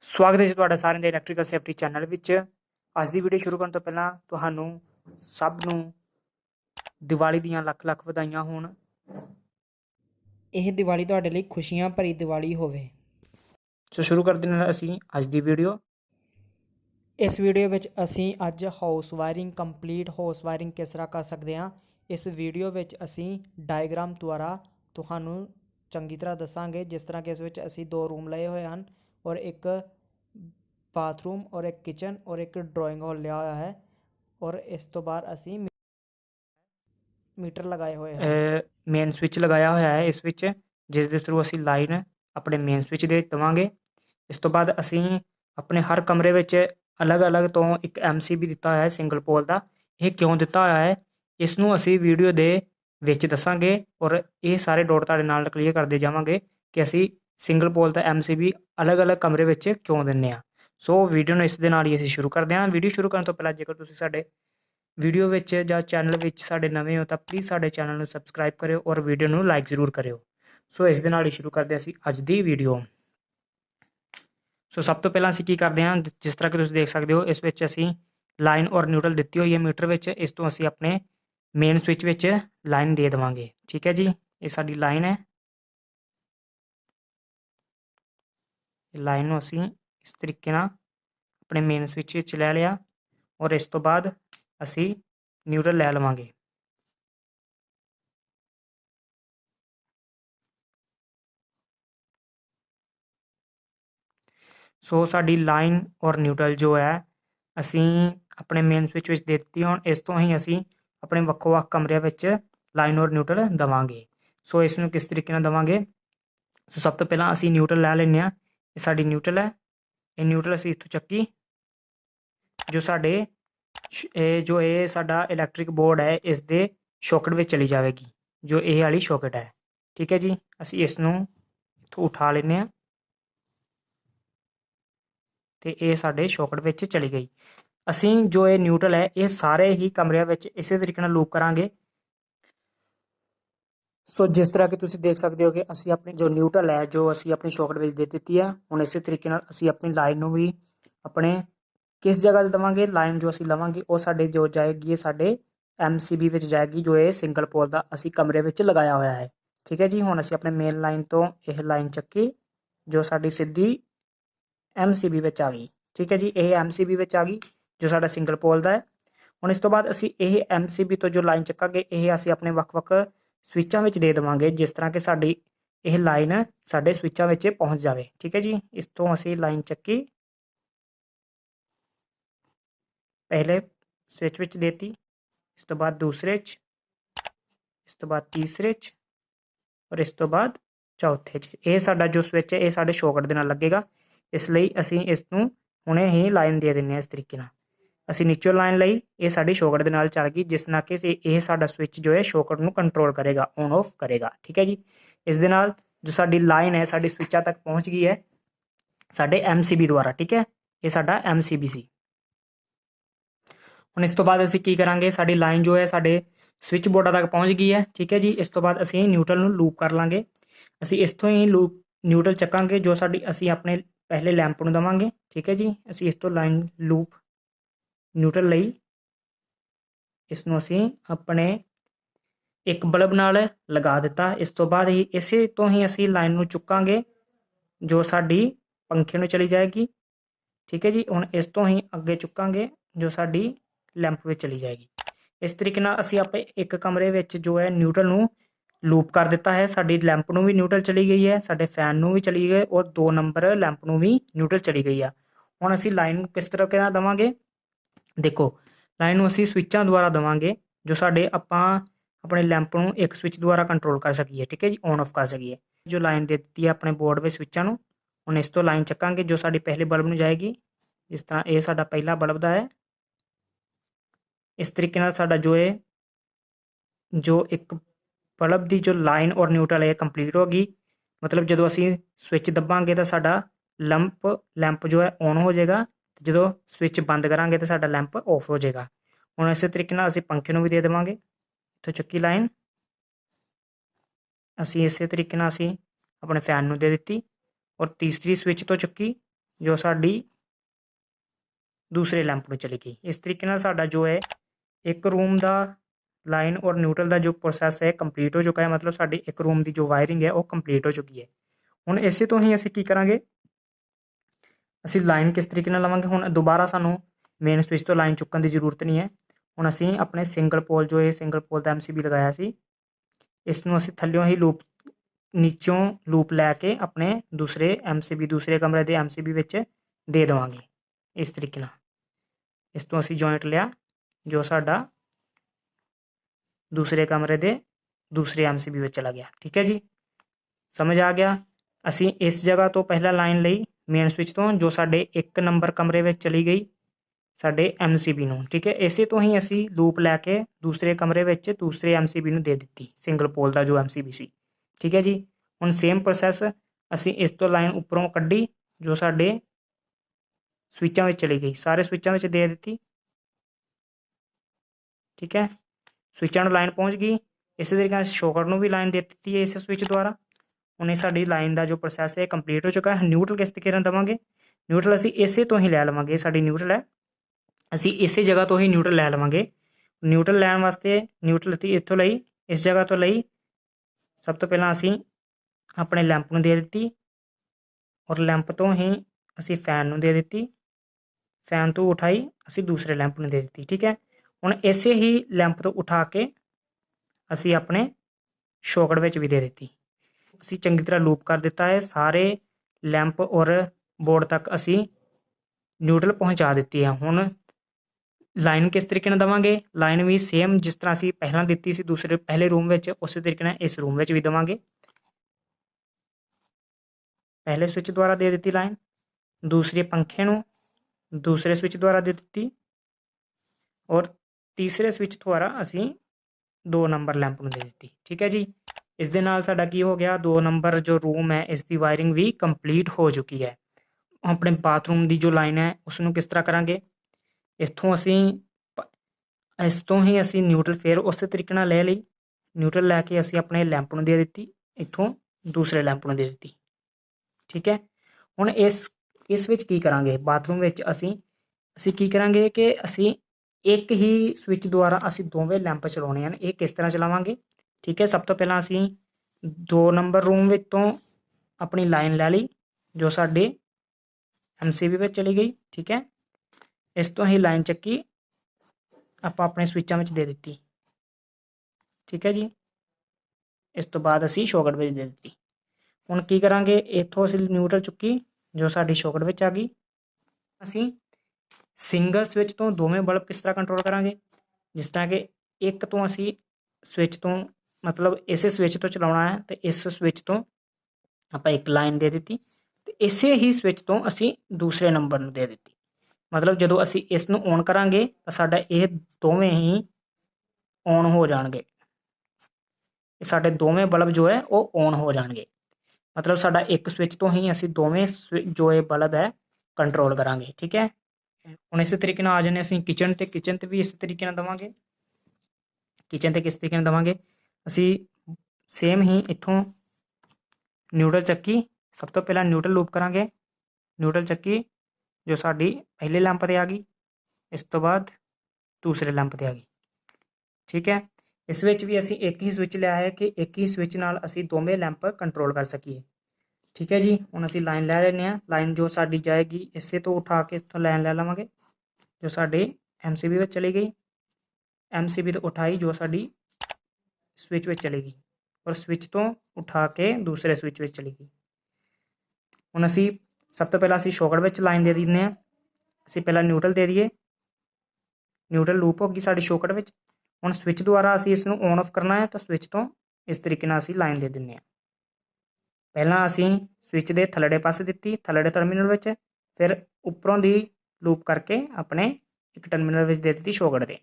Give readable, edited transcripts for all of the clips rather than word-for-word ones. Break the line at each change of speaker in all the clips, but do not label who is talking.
स्वागत है जी ਤੁਹਾਡਾ ਸਾਰਿਆਂ ਦੇ ਇਲੈਕਟ੍ਰੀਕਲ ਸੇਫਟੀ ਚੈਨਲ ਵਿੱਚ। ਅੱਜ ਦੀ ਵੀਡੀਓ ਸ਼ੁਰੂ ਕਰਨ ਤੋਂ ਪਹਿਲਾਂ ਤੁਹਾਨੂੰ ਸਭ ਨੂੰ ਦੀਵਾਲੀ ਦੀਆਂ ਲੱਖ ਲੱਖ ਵਧਾਈਆਂ ਹੋਣ। ਇਹ ਦੀਵਾਲੀ ਤੁਹਾਡੇ ਲਈ ਖੁਸ਼ੀਆਂ ਭਰੀ ਦੀਵਾਲੀ ਹੋਵੇ। ਸੋ ਸ਼ੁਰੂ ਕਰਦੇ ਹਾਂ ਅਸੀਂ ਅੱਜ ਦੀ ਵੀਡੀਓ। ਇਸ ਵੀਡੀਓ ਵਿੱਚ ਅਸੀਂ ਅੱਜ house wiring complete house wiring ਕਿਸ ਤਰ੍ਹਾਂ ਕਰ ਸਕਦੇ ਹਾਂ, ਇਸ ਵੀਡੀਓ ਵਿੱਚ ਅਸੀਂ ਡਾਇਗਰਾਮ ਦੁਆਰਾ ਤੁਹਾਨੂੰ ਚੰਗੀ ਤਰ੍ਹਾਂ ਦੱਸਾਂਗੇ। ਜਿਸ ਤਰ੍ਹਾਂ ਕਿ ਇਸ ਵਿੱਚ ਅਸੀਂ 2 ਰੂਮ ਲਏ ਹੋਏ ਹਨ और एक बाथरूम और एक किचन और एक ड्राइंग हॉल लिया हुआ है और इस तो बाद असी मीटर लगाए हुए हैं। मेन स्विच लगाया हुआ है इस विच, जिस दे थ्रू असी लाइन अपने मेन स्विच दे देवांगे। इस तो बाद असी अपने हर कमरे विच अलग अलग तो एक MCB दिता है सिंगल पोल का। यह क्यों दिता हुआ है इसनों असी वीडियो दे विच दसांगे और ये सारे डॉट तुहाडे नाल क्लीयर करते जावांगे कि असी सिंगल पोल का MCB अलग अलग कमरे में क्यों दें। सो वीडियो में इस दे नाल ही असीं शुरू करते हैं। वीडियो शुरू करने तो पहला जेकर तुसीं साडे वीडियो में या चैनल में साडे नवे हो तो प्लीज़ साडे चैनल में सबसक्राइब करो और वीडियो में लाइक जरूर करो। सो इस दे नाल ही शुरू करते हैं असीं अज दी वीडियो। सो सब तो पहला असीं की करते हैं, जिस तरह कि तुसीं देख सकते हो इस विच असीं लाइन और न्यूट्रल दी हुई है मीटर में। इस तो असीं अपने मेन स्विच में लाइन दे देवांगे। ठीक है जी, ये साडी लाइन है। लाइन नूं असीं इस तरीके नाल अपने मेन स्विच विच लै लिया और इस तो बाद असीं न्यूट्रल लै लवांगे। सो साडी लाइन और न्यूट्रल जो है असीं अपने मेन स्विच विच दे दित्ती। हुण इस तो ही असीं अपने वक्खो वक्ख कमरिਆਂ विच लाइन और न्यूट्रल देवांगे। सो इसनूं किस तरीके नाल देवांगे, सो सब तो पहलां असीं न्यूट्रल लै लैंदे हां। ये साडी न्यूट्रल है। ये न्यूट्रल असीं इत्थों चक्की जो साडे जो ये साडा इलैक्ट्रिक बोर्ड है इस दे शॉकेट में चली जाएगी, जो ये वाली शॉकेट है। ठीक है जी, असीं इसनूं इत्थों उठा लैंदे हां ते ये साडे शॉकेट में चली गई। असीं जो ये न्यूट्रल है ये सारे ही कमरिਆਂ ਵਿੱਚ इसे तरीके नाल लूप करांगे। सो जिस तरह कि तुसीं देख सकते हो कि असीं अपनी जो न्यूट्रल है जो असीं अपनी शॉकेट में दे दी है, हुण इस तरीके नाल असीं अपनी लाइन नूं भी अपने किस जगह ते देवांगे। लाइन जो असीं लवांगे वो साडे जो जाएगी साडे MCB विच जाएगी, जो ये सिंगल पोल का असीं कमरे विच लगाया होया है। ठीक है जी, हुण असीं अपने मेन लाइन तो यह लाइन चक्की जो साडी सीधी MCB विच आ गई। ठीक है जी, यह MCB विच आ गई जो साडा सिंगल पोल का है। हुण इस तो बाद असीं यह MCB तो जो लाइन चक्कांगे यह असीं अपने वक्-वक् स्विचां विच दे देवांगे, जिस तरह कि साडी यह लाइन साडे स्विचां विच पहुँच जाए। ठीक है जी, इस तो असीं लाइन चक्की पहले स्विच विच देती, इस तो बाद दूसरे च, इस तो बाद तीसरे च और इस तो बाद चौथे च। ये साडा जो स्विच है ये साडे शॉकेट दे नाल लगेगा, इसलिए असीं इसनूं हुणे ही लाइन दे दिंदे हां। इस तरीके नाल असीं नीचों लाइन लई, ये साडी शॉकेट दे नाल चल गई, जिस नाल कि ये साडा स्विच जो है शॉकेट नूं कंट्रोल करेगा, ऑन ऑफ करेगा। ठीक है जी, इस दे नाल जो साडी लाइन है साडी स्विचां तक पहुँच गई है साडे MCB द्वारा। ठीक है, ये साडा MCB सी। हुण इस तो बाद असीं की करांगे, साडी लाइन जो है साडे स्विच बोर्डां तक पहुँच गई है। ठीक है जी, इस तो बाद असीं न्यूट्रल नूं लूप कर लांगे। असीं इत्थों ही लूप न्यूट्रल चक्कांगे जो साडी असीं अपने पहले लैंप नूं देवांगे। ठीक है जी, असीं इस तो लाइन लूप न्यूट्रल लई, इसनूं असीं अपने एक बल्ब नाल लगा दिता। इस तो बाद ही इसे तो ही असीं लाइन नूं चुकांगे जो साडी पंखे नूं चली जाएगी। ठीक है जी, हुण इस तो ही अगे चुकांगे जो साडी लैंप में चली जाएगी। इस तरीके नाल असीं अपने एक कमरे विच जो है न्यूट्रल नूं लूप कर दिता है। साडी लैंप नूं भी न्यूट्रल चली गई है, साडे फैन नूं भी चली गई और 2 नंबर लैंप नूं भी न्यूट्रल चली गई है। हुण असीं लाइन किस तरीके नाल देवांगे, देखो लाइन नूं असीं स्विचां द्वारा देवांगे जो साडे आपां अपने लैंप नूं एक स्विच द्वारा कंट्रोल कर सकीए। ठीक है जी, ऑन ऑफ कर सकीए। जो लाइन दे दित्ती है अपने बोर्ड विच स्विचां नूं, हुण इस तो लाइन चक्कांगे जो साडी पहले बल्ब नूं जाएगी। जिस तरह ये साडा पहला बल्ब दा है, इस तरीके नाल साडा जो है जो एक बल्ब की जो लाइन और न्यूट्रल है कंप्लीट होगी। मतलब जो असीं स्विच दबांगे तो साडा लैंप जो है ऑन हो जाएगा, जो स्विच बंद करांगे तो साडा लैंप ऑफ हो जाएगा। हुण इस तरीके नाल असीं पंखे नूं भी दे देवांगे। इत्थों चक्की लाइन असीं इस तरीके नाल असीं अपने फैन नूं दे दित्ती और तीसरी स्विच तो चुक्की जो साडी दूसरे लैंप में चली गई। इस तरीके नाल साडा जो है एक रूम का लाइन और न्यूट्रल का जो प्रोसैस है कंप्लीट हो चुका है, मतलब साडी एक रूम की जो वायरिंग है वो कंप्लीट हो चुकी है। हुण इसे तो ही असीं की करांगे, असीं लाइन किस तरीके नाल लवांगे। हुण दोबारा सानूं मेन स्विच तो लाइन चुकण की जरूरत नहीं है। हुण असीं अपने सिंगल पोल जो ये सिंगल पोल का MCB लगाया सी, इसनूं असीं थल्लियों ही लूप नीचों लूप लैके अपने दूसरे MCB दूसरे कमरे के MCB विच दे देवांगे। इस तरीके नाल इस तो असीं जॉइंट लिया जो साडा दूसरे कमरे के दूसरे MCB में चला गया। ठीक है जी, समझ आ गया। असीं इस जगह तो पहला लाइन लई मेन स्विच तो जो साडे एक नंबर कमरे में चली गई साडे MCB नूं। ठीक है, इसे तो ही असीं लूप लैके दूसरे कमरे विच दूसरे MCB नूं दे दित्ती, सिंगल पोल का जो MCB सी। ठीक है जी, हुण सेम प्रोसैस असीं इस तो लाइन उपरों कड्ढी जो साडे स्विचां विच चली गई, सारे स्विचां विच दे दित्ती। ठीक है, स्विचां नूं लाइन पहुँच गई। इस तरीके नाल शॉकर नूं भी लाइन दे दित्ती है इस स्विच द्वारा। हुण साडी लाइन का जो प्रोसैस है कंप्लीट हो चुका है। न्यूट्रल किस तरीके नाल देवांगे, न्यूट्रल असीं इसे तो ही लै लवांगे, ये साडी न्यूट्रल है, असीं इसे जगह तो ही न्यूट्रल लै लवांगे। न्यूट्रल लैण वास्ते न्यूट्रल असीं इत्थों लई, इस जगह तो लई। सब तो पहलां असीं अपने लैंप नूं दे दित्ती और लैंप तो ही असीं फैन नूं दे दित्ती, फैन तो उठाई असीं दूसरे लैंप नूं दे दित्ती। ठीक है, हुण इसे ही लैंप तो उठा के असीं अपने शॉकट विच भी दे दित्ती। असीं चंगी तरह लूप कर दिता है, सारे लैंप और बोर्ड तक असीं न्यूट्रल पहुँचा दित्ती है। हुण लाइन किस तरीके नाल देवांगे, लाइन भी सेम जिस तरह असीं पहलां दित्ती सी दूसरे पहले रूम विच, उस तरीके नाल इस रूम विच भी देवांगे। पहले स्विच द्वारा दे दित्ती लाइन, दूसरे पंखे नूं दूसरे स्विच द्वारा दे दित्ती और तीसरे स्विच द्वारा असीं 2 नंबर लैंप नूं दे दित्ती। ठीक है जी, इस दे नाल साडा की हो गया, 2 नंबर जो रूम है इसकी वायरिंग भी कंप्लीट हो चुकी है। अपने बाथरूम की जो लाइन है उसनूं किस तरह करांगे, इत्थों असीं इस तो ही असीं न्यूट्रल फिर उस तरीके नाल ले लई, न्यूट्रल लैके असीं अपने लैंप नूं दे दित्ती, इत्थों दूसरे लैंप नूं दे दित्ती। ठीक है, हुण इस विच की करांगे, बाथरूम विच असीं की करांगे कि असीं एक ही स्विच द्वारा असीं दोवें लैंप चलाउणे हन। ये किस तरह चलावांगे, ठीक है, सब तो पहलां असीं 2 नंबर रूम विच तों अपनी लाइन लै लई जो साडे MCB विच चली गई। ठीक है, इस तो ही लाइन चक्की आपां अपने स्विचां विच दे दित्ती। ठीक है जी, इस तो बाद असीं शॉकट विच दे दित्ती। हुण की करांगे, इत्थों असीं न्यूट्रल चुक्की जो साडी शॉकट विच आ गई। असीं सिंगल स्विच तो दोवें बल्ब किस तरह कंट्रोल करांगे, जिस तरह कि एक तो असीं स्विच तो मतलब इस स्विच तो चलाउणा है, तो इस स्विच तो आपां एक लाइन दे दित्ती ते इसे ही स्विच तो असीं दूसरे नंबर नूं दे दित्ती। मतलब जदों असीं इस नूं ऑन करांगे तो साडा ये दोवें ही ऑन हो जाणगे, साडे दोवें बल्ब जो है वो ऑन हो जाणगे। मतलब साडा एक स्विच तो ही असीं दोवें जो ये बल्ब है कंट्रोल करांगे। ठीक है, हुण इस तरीके नाल आ जाने असीं किचन ते, किचन ते भी इस तरीके नाल देवांगे। किचन ते किस तरीके नाल देवांगे, असीं सेम ही इत्थों न्यूट्रल चक्की, सब तो पहलां न्यूट्रल लूप करांगे, न्यूट्रल चक्की जो साडी पहले लैंप ते आ गई, इस तो बाद दूसरे लैंप ते आ गई। ठीक है, इस विच भी असीं एक ही स्विच लिया है कि एक ही स्विच नाल असीं दोवें लैंप कंट्रोल कर सकीए। ठीक है जी, हुण असीं लाइन लै लैंदे हां, लाइन जो साडी जाएगी इसे तो उठा के इत्थों लाइन लै लवांगे जो साडे MCB विच चली गई, MCB तो उठाई जो साडी स्विच विच चली गई और स्विच तो उठा के दूसरे स्विच विच चली गई। हुण असीं सब तो पहलां असीं शॉकट विच लाइन दे दिंदे हां, असीं पहलां न्यूट्रल दे दईए, न्यूट्रल लूप हो गई साडी शॉकट विच। हुण स्विच द्वारा असीं इस नूं ऑन ऑफ करना है तो स्विच तो इस तरीके नाल असीं लाइन दे दिंदे हां। पहलां असीं स्विच दे थल्लड़े पासे दित्ती, थल्लड़े टर्मिनल विच, फिर उपरों दी लूप करके अपने एक टर्मिनल विच दे दित्ती शॉकट दे।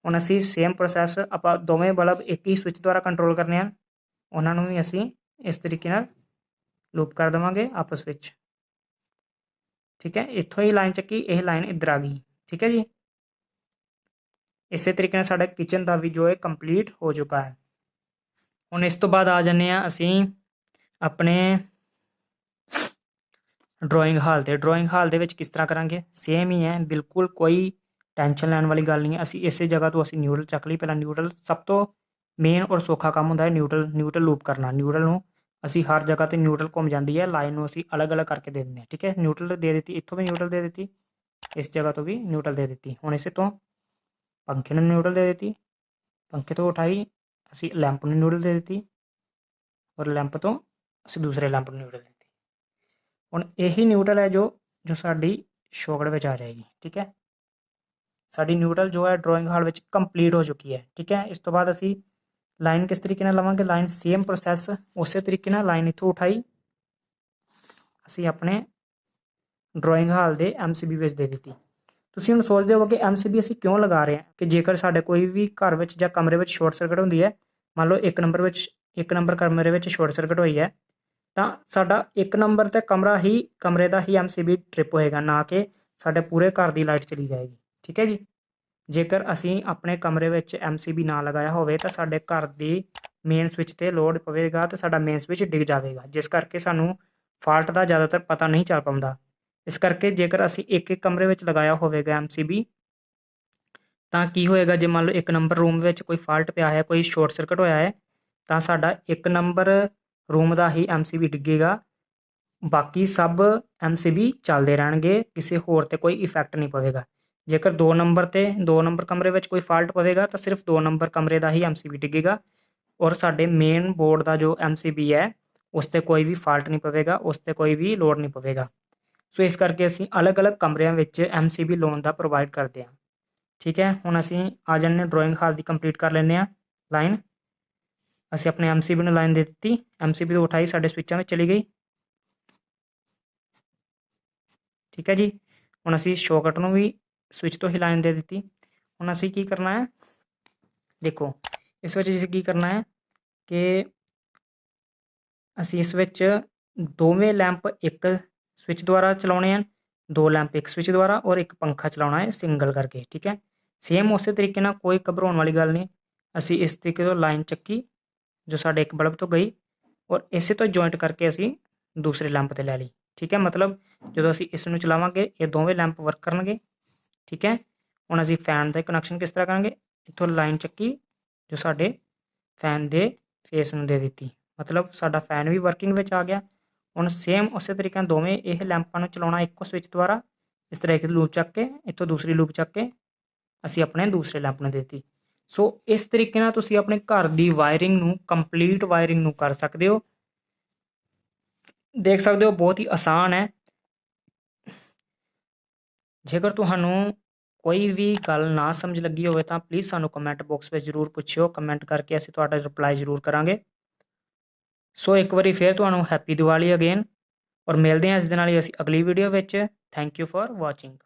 हुण असीं सेम प्रोसैस आपां दोवें बल्ब एक ही स्विच द्वारा कंट्रोल करने हैं, उन्हां नूं भी असीं इस तरीके नाल लूप कर देवांगे आपस विच। ठीक है, इत्थों ही लाइन चक्की, यह लाइन इधर आ गई। ठीक है जी, इस तरीके नाल साडा किचन का भी जो है कंप्लीट हो चुका है। हुण इस तो बाद आ जाने असीं अपने ਡਰਾਇੰਗ ਹਾਲ ਦੇ ਵਿੱਚ ਕਿਸ ਤਰ੍ਹਾਂ ਕਰਾਂਗੇ, ਸੇਮ ਹੀ ਹੈ ਬਿਲਕੁਲ, ਕੋਈ ਟੈਨਸ਼ਨ ਲੈਣ ਵਾਲੀ ਗੱਲ ਨਹੀਂ ਹੈ। ਅਸੀਂ ਇਸੇ ਜਗ੍ਹਾ ਤੋਂ ਅਸੀਂ ਨਿਊਟਰਲ ਚੱਕ ਲਈ। ਪਹਿਲਾਂ ਨਿਊਟਰਲ ਸਭ ਤੋਂ ਮੇਨ ਔਰ ਸੌਖਾ ਕੰਮ ਹੁੰਦਾ ਹੈ ਨਿਊਟਰਲ ਲੂਪ ਕਰਨਾ। ਨਿਊਟਰਲ ਨੂੰ ਅਸੀਂ ਹਰ ਜਗ੍ਹਾ ਤੇ ਨਿਊਟਰਲ ਘੁੰਮ ਜਾਂਦੀ ਹੈ, ਲਾਈਨ ਨੂੰ ਅਸੀਂ ਅਲੱਗ-ਅਲੱਗ ਕਰਕੇ ਦੇ ਦਿੰਦੇ ਹਾਂ। ਠੀਕ ਹੈ, ਨਿਊਟਰਲ ਦੇ ਦਿੱਤੀ, ਇੱਥੋਂ ਵੀ ਨਿਊਟਰਲ ਦੇ ਦਿੱਤੀ, ਇਸ ਜਗ੍ਹਾ ਤੋਂ ਵੀ ਨਿਊਟਰਲ ਦੇ ਦਿੱਤੀ। ਹੁਣ ਇਸੇ ਤੋਂ पंखे ने न्यूट्रल दे दी, पंखे तो उठाई असी लैंप ने न्यूट्रल दे दी और लैंप तो असी दूसरे लैंप ने न्यूट्रल दे दी। हुण यही न्यूट्रल है जो जो साडी शॉकट में आ जाएगी। ठीक है, साडी न्यूट्रल जो है ड्राइंग हाल में कंप्लीट हो चुकी है। ठीक है, इस तो बाद असी लाइन किस तरीके नाल लवांगे, लाइन सेम प्रोसैस उस तरीके नाल लाइन इत्थों उठाई असी अपने ड्राइंग हाल के MCB विच दे दी। ਤੁਸੀਂ ਹੁਣ ਸੋਚਦੇ ਹੋ ਕਿ MCB ਅਸੀਂ ਕਿਉਂ ਲਗਾ ਰਹੇ ਹਾਂ ਕਿ ਜੇਕਰ ਸਾਡੇ ਕੋਈ ਵੀ ਘਰ ਵਿੱਚ ਜਾਂ ਕਮਰੇ ਵਿੱਚ ਸ਼ਾਰਟ ਸਰਕਟ ਹੁੰਦੀ ਹੈ, ਮੰਨ ਲਓ ਇੱਕ ਨੰਬਰ ਕਮਰੇ ਵਿੱਚ ਸ਼ਾਰਟ ਸਰਕਟ ਹੋਈ ਹੈ, ਤਾਂ ਸਾਡਾ ਇੱਕ ਨੰਬਰ ਤੇ ਕਮਰੇ ਦਾ ਹੀ MCB ਟ੍ਰਿਪ ਹੋਏਗਾ, ਨਾ ਕਿ ਸਾਡੇ ਪੂਰੇ ਘਰ ਦੀ ਲਾਈਟ ਚਲੀ ਜਾਏਗੀ। ਠੀਕ ਹੈ ਜੀ, ਜੇਕਰ ਅਸੀਂ ਆਪਣੇ ਕਮਰੇ ਵਿੱਚ MCB ਨਾ ਲਗਾਇਆ ਹੋਵੇ ਤਾਂ ਸਾਡੇ ਘਰ ਦੀ ਮੇਨ ਸਵਿਚ ਤੇ ਲੋਡ ਪਵੇਗਾ ਤੇ ਸਾਡਾ ਮੇਨ ਸਵਿਚ ਡਿੱਗ ਜਾਵੇਗਾ, ਜਿਸ ਕਰਕੇ ਸਾਨੂੰ ਫਾਲਟ ਦਾ ਜ਼ਿਆਦਾਤਰ ਪਤਾ ਨਹੀਂ ਚੱਲ ਪਾਉਂਦਾ। इस करके जेकर असी एक कमरे में लगाया होगा MCB तो की होएगा, जो मान लो एक नंबर रूम में कोई फॉल्ट पिया है, कोई शॉर्ट सर्किट होया है, तो साडा एक नंबर रूम का ही MCB डिगेगा, बाकी सब MCB चलते रहणगे, किसी होर ते कोई इफैक्ट नहीं पवेगा। जेकर दो नंबर कमरे में कोई फॉल्ट पवेगा तो सिर्फ 2 नंबर कमरे का ही MCB डिगेगा और साडे मेन बोर्ड का जो MCB है उस पर कोई भी फॉल्ट नहीं पवेगा, उस पर कोई भी लोड नहीं पवेगा। सो इस करके असी अलग अलग कमरिया में MCB लोन का प्रोवाइड करते हैं। ठीक है, हुण असी आ जाने ड्राइंग हाल की कंप्लीट कर लेने लाइन। असी अपने MCB ने लाइन दे दी, MCB तो उठाई साडे स्विचों में चली गई। ठीक है जी, हुण असी शॉकट नूं भी स्विच तो ही लाइन दे दी। हुण असी की करना है, देखो इस विच असी की करना है कि असी इस विच दोवें लैंप एक स्विच द्वारा चलाने हैं, 2 लैंप एक स्विच द्वारा और एक पंखा चलाना है सिंगल करके। ठीक है, सेम उस तरीके ना, कोई घबराने वाली गल नहीं। असी इस तरीके तो लाइन चक्की जो साढ़े एक बल्ब तो गई और इसे तो जॉइंट करके असी दूसरे लैंप पर लै ली। ठीक है, मतलब जो असी इसनूं चलावांगे ये दोवें लैंप वर्क करनगे। ठीक है, हुण असी फैन का कनैक्शन किस तरह करांगे, इत्थों लाइन चक्की जो साढ़े फैन के फेस नूं दे दी, मतलब साडा फैन भी वर्किंग में आ गया। हुण सेम उस तरीके दोवें यह लैंपां नूं चलाउणा इक्को स्विच द्वारा, इस तरह एक लूप चक के इत्थों दूसरी लूप चक के असी अपने दूसरे लैंप नूं देती। सो इस तरीके नाल तुसीं अपने घर की वायरिंग नूं कंप्लीट वायरिंग नूं कर सकते हो। देख सकते हो बहुत ही आसान है। जेकर तुहानूं कोई भी गल ना समझ लगी होवे तां प्लीज़ सानूं कमेंट बॉक्स में जरूर पुछिओ, कमेंट करके असीं तुहाडा रिप्लाई जरूर करांगे। सो एक बारी फिर तुहानूं हैप्पी दिवाली अगेन और मिलते हैं इस दिन अगली वीडियो में। Thank you for watching.